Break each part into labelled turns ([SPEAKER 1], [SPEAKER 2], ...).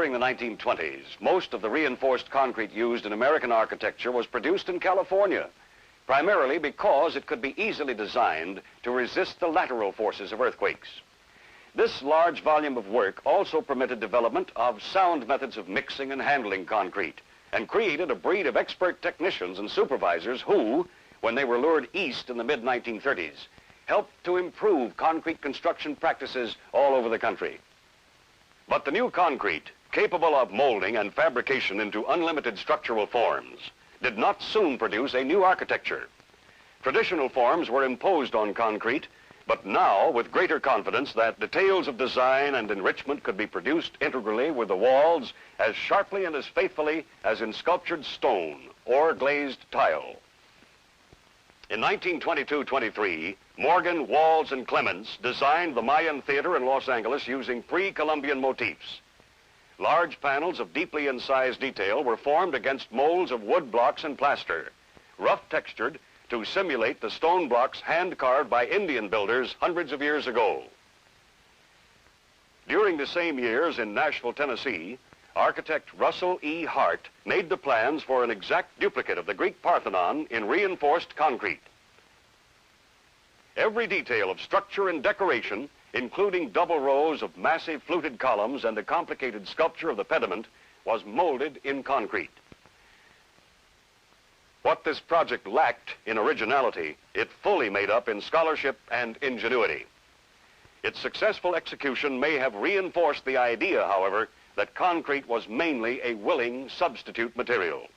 [SPEAKER 1] During the 1920s, most of the reinforced concrete used in American architecture was produced in California, primarily because it could be easily designed to resist the lateral forces of earthquakes. This large volume of work also permitted development of sound methods of mixing and handling concrete, and created a breed of expert technicians and supervisors who, when they were lured east in the mid-1930s, helped to improve concrete construction practices all over the country. But the new concrete, capable of molding and fabrication into unlimited structural forms, did not soon produce a new architecture. Traditional forms were imposed on concrete, but now, with greater confidence that details of design and enrichment could be produced integrally with the walls as sharply and as faithfully as in sculptured stone or glazed tile. In 1922-23, Morgan, Walls, and Clements designed the Mayan Theater in Los Angeles using pre-Columbian motifs. Large panels of deeply incised detail were formed against molds of wood blocks and plaster, rough textured to simulate the stone blocks hand-carved by Indian builders hundreds of years ago. During the same years in Nashville, Tennessee, architect Russell E. Hart made the plans for an exact duplicate of the Greek Parthenon in reinforced concrete. Every detail of structure and decoration, including double rows of massive fluted columns and the complicated sculpture of the pediment, was molded in concrete. What this project lacked in originality, it fully made up in scholarship and ingenuity. Its successful execution may have reinforced the idea, however, that concrete was mainly a willing substitute material.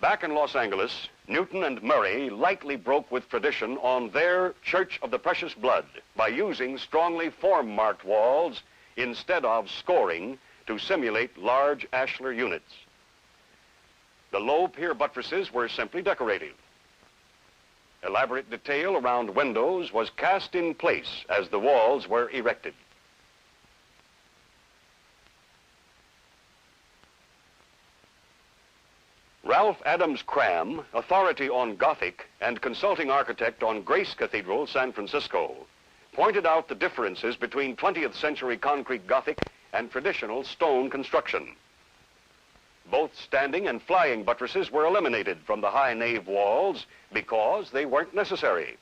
[SPEAKER 1] Back in Los Angeles, Newton and Murray lightly broke with tradition on their Church of the Precious Blood by using strongly form-marked walls instead of scoring to simulate large ashlar units. The low pier buttresses were simply decorative. Elaborate detail around windows was cast in place as the walls were erected. Ralph Adams Cram, authority on Gothic and consulting architect on Grace Cathedral, San Francisco, pointed out the differences between 20th century concrete Gothic and traditional stone construction. Both standing and flying buttresses were eliminated from the high nave walls because they weren't necessary.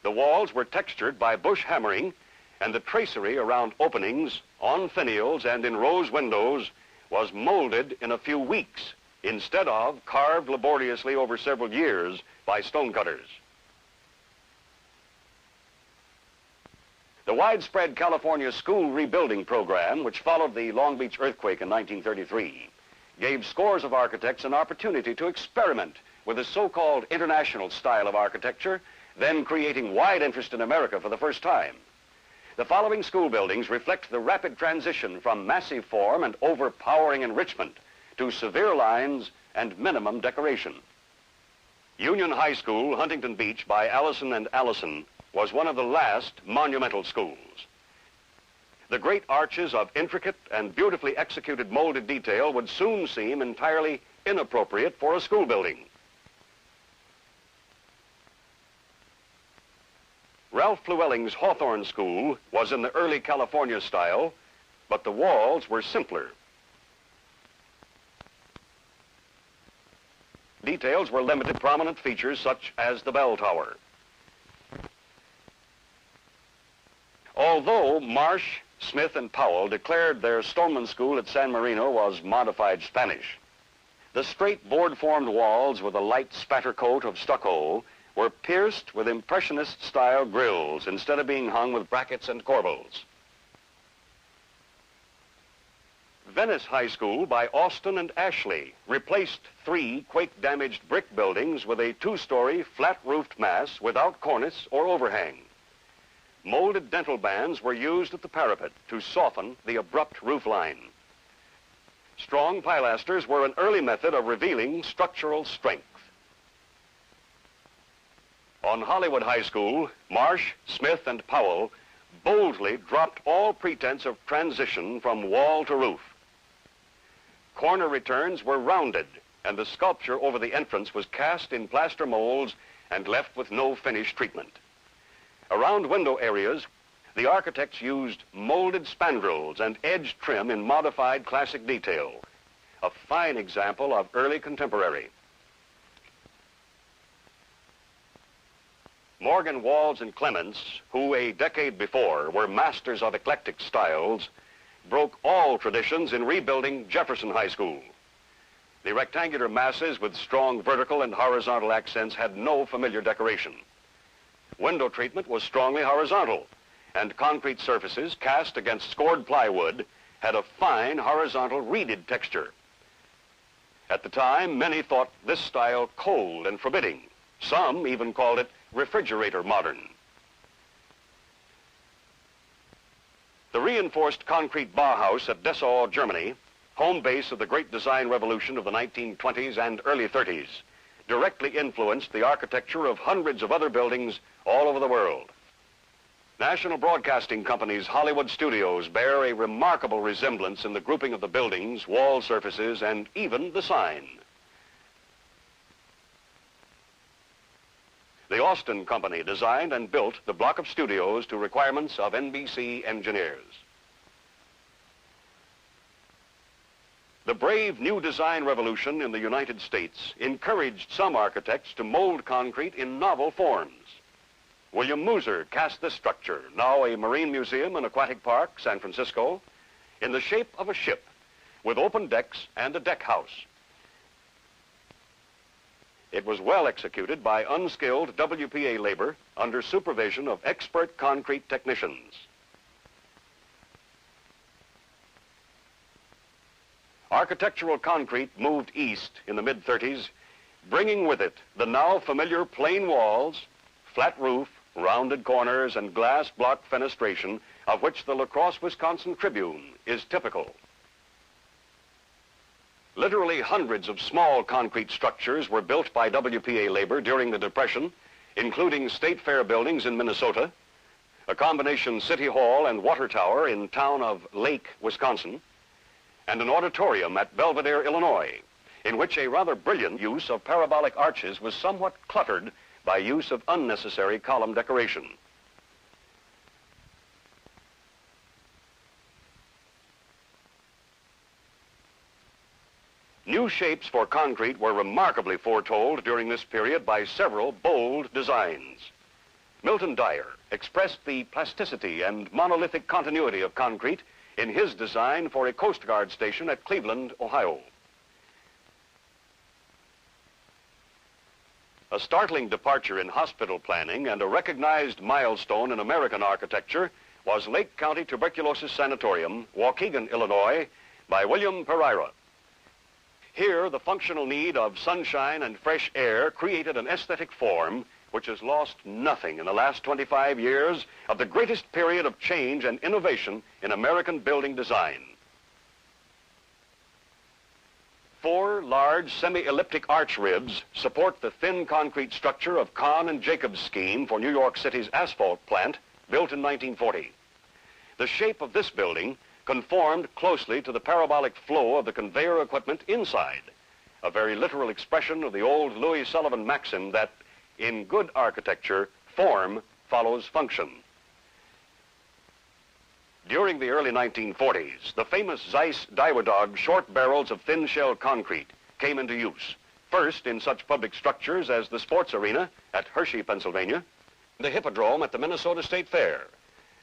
[SPEAKER 1] The walls were textured by bush hammering, and the tracery around openings, on finials, and in rose windows was molded in a few weeks instead of carved laboriously over several years by stonecutters. The widespread California school rebuilding program, which followed the Long Beach earthquake in 1933, gave scores of architects an opportunity to experiment with the so-called international style of architecture, then creating wide interest in America for the first time. The following school buildings reflect the rapid transition from massive form and overpowering enrichment to severe lines and minimum decoration. Union High School, Huntington Beach, by Allison and Allison, was one of the last monumental schools. The great arches of intricate and beautifully executed molded detail would soon seem entirely inappropriate for a school building. Ralph Llewellyn's Hawthorne School was in the early California style, but the walls were simpler. Details were limited to prominent features such as the bell tower. Although Marsh, Smith, and Powell declared their Stoneman School at San Marino was modified Spanish, the straight board-formed walls with a light spatter coat of stucco were pierced with Impressionist-style grills instead of being hung with brackets and corbels. Venice High School by Austin and Ashley replaced 3 quake-damaged brick buildings with a 2-story flat-roofed mass without cornice or overhang. Molded dental bands were used at the parapet to soften the abrupt roof line. Strong pilasters were an early method of revealing structural strength. On Hollywood High School, Marsh, Smith, and Powell boldly dropped all pretense of transition from wall to roof. Corner returns were rounded, and the sculpture over the entrance was cast in plaster molds and left with no finish treatment. Around window areas, the architects used molded spandrels and edge trim in modified classic detail, a fine example of early contemporary. Morgan, Walls, and Clements, who a decade before were masters of eclectic styles, broke all traditions in rebuilding Jefferson High School. The rectangular masses with strong vertical and horizontal accents had no familiar decoration. Window treatment was strongly horizontal, and concrete surfaces cast against scored plywood had a fine horizontal reeded texture. At the time, many thought this style cold and forbidding. Some even called it refrigerator modern. The reinforced concrete Bauhaus at Dessau, Germany, home base of the great design revolution of the 1920s and early 30s, directly influenced the architecture of hundreds of other buildings all over the world. National Broadcasting Company's Hollywood studios bear a remarkable resemblance in the grouping of the buildings, wall surfaces, and even the sign. The Austin Company designed and built the block of studios to requirements of NBC engineers. The brave new design revolution in the United States encouraged some architects to mold concrete in novel forms. William Mooser cast this structure, now a marine museum and aquatic park, San Francisco, in the shape of a ship with open decks and a deck house. It was well executed by unskilled WPA labor under supervision of expert concrete technicians. Architectural concrete moved east in the mid-30s, bringing with it the now familiar plain walls, flat roof, rounded corners, and glass block fenestration of which the La Crosse, Wisconsin Tribune is typical. Literally hundreds of small concrete structures were built by WPA labor during the Depression, including State Fair buildings in Minnesota, a combination city hall and water tower in town of Lake, Wisconsin, and an auditorium at Belvedere, Illinois, in which a rather brilliant use of parabolic arches was somewhat cluttered by use of unnecessary column decoration. New shapes for concrete were remarkably foretold during this period by several bold designs. Milton Dyer expressed the plasticity and monolithic continuity of concrete in his design for a Coast Guard station at Cleveland, Ohio. A startling departure in hospital planning and a recognized milestone in American architecture was Lake County Tuberculosis Sanatorium, Waukegan, Illinois, by William Pereira. Here, the functional need of sunshine and fresh air created an aesthetic form which has lost nothing in the last 25 years of the greatest period of change and innovation in American building design. 4 large semi-elliptic arch ribs support the thin concrete structure of Kahn and Jacobs' scheme for New York City's asphalt plant, built in 1940. The shape of this building conformed closely to the parabolic flow of the conveyor equipment inside, a very literal expression of the old Louis Sullivan maxim that in good architecture, form follows function. During the early 1940s, the famous Zeiss Daiwadog short barrels of thin-shell concrete came into use, first in such public structures as the sports arena at Hershey, Pennsylvania, the Hippodrome at the Minnesota State Fair,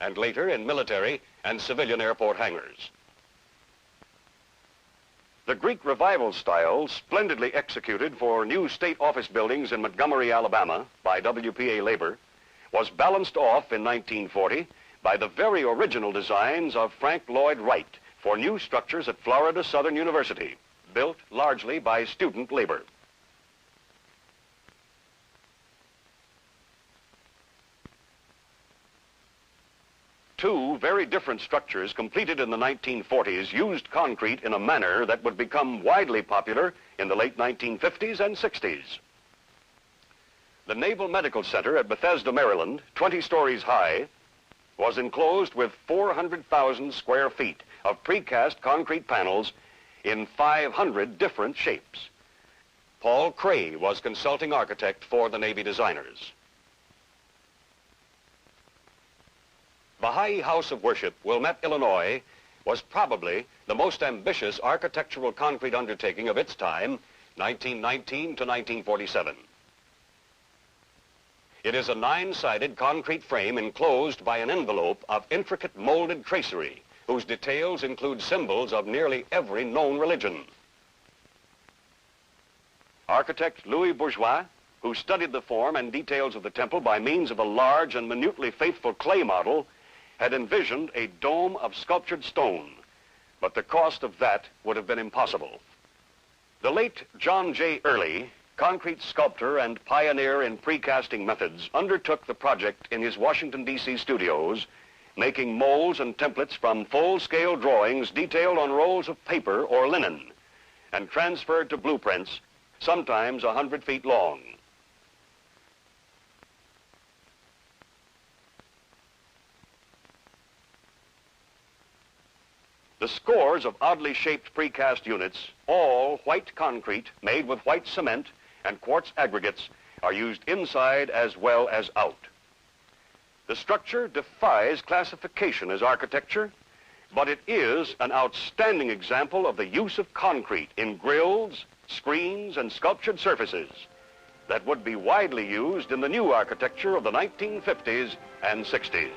[SPEAKER 1] and later in military and civilian airport hangars. The Greek Revival style, splendidly executed for new state office buildings in Montgomery, Alabama by WPA labor, was balanced off in 1940 by the very original designs of Frank Lloyd Wright for new structures at Florida Southern University, built largely by student labor. Two very different structures completed in the 1940s used concrete in a manner that would become widely popular in the late 1950s and 60s. The Naval Medical Center at Bethesda, Maryland, 20 stories high, was enclosed with 400,000 square feet of precast concrete panels in 500 different shapes. Paul Cray was consulting architect for the Navy designers. Baha'i House of Worship, Wilmette, Illinois, was probably the most ambitious architectural concrete undertaking of its time, 1919 to 1947. It is a 9-sided concrete frame enclosed by an envelope of intricate molded tracery, whose details include symbols of nearly every known religion. Architect Louis Bourgeois, who studied the form and details of the temple by means of a large and minutely faithful clay model, had envisioned a dome of sculptured stone, but the cost of that would have been impossible. The late John J. Early, concrete sculptor and pioneer in precasting methods, undertook the project in his Washington, D.C. studios, making molds and templates from full-scale drawings detailed on rolls of paper or linen and transferred to blueprints, sometimes 100 feet long. The scores of oddly shaped precast units, all white concrete made with white cement and quartz aggregates, are used inside as well as out. The structure defies classification as architecture, but it is an outstanding example of the use of concrete in grills, screens, and sculptured surfaces that would be widely used in the new architecture of the 1950s and 60s.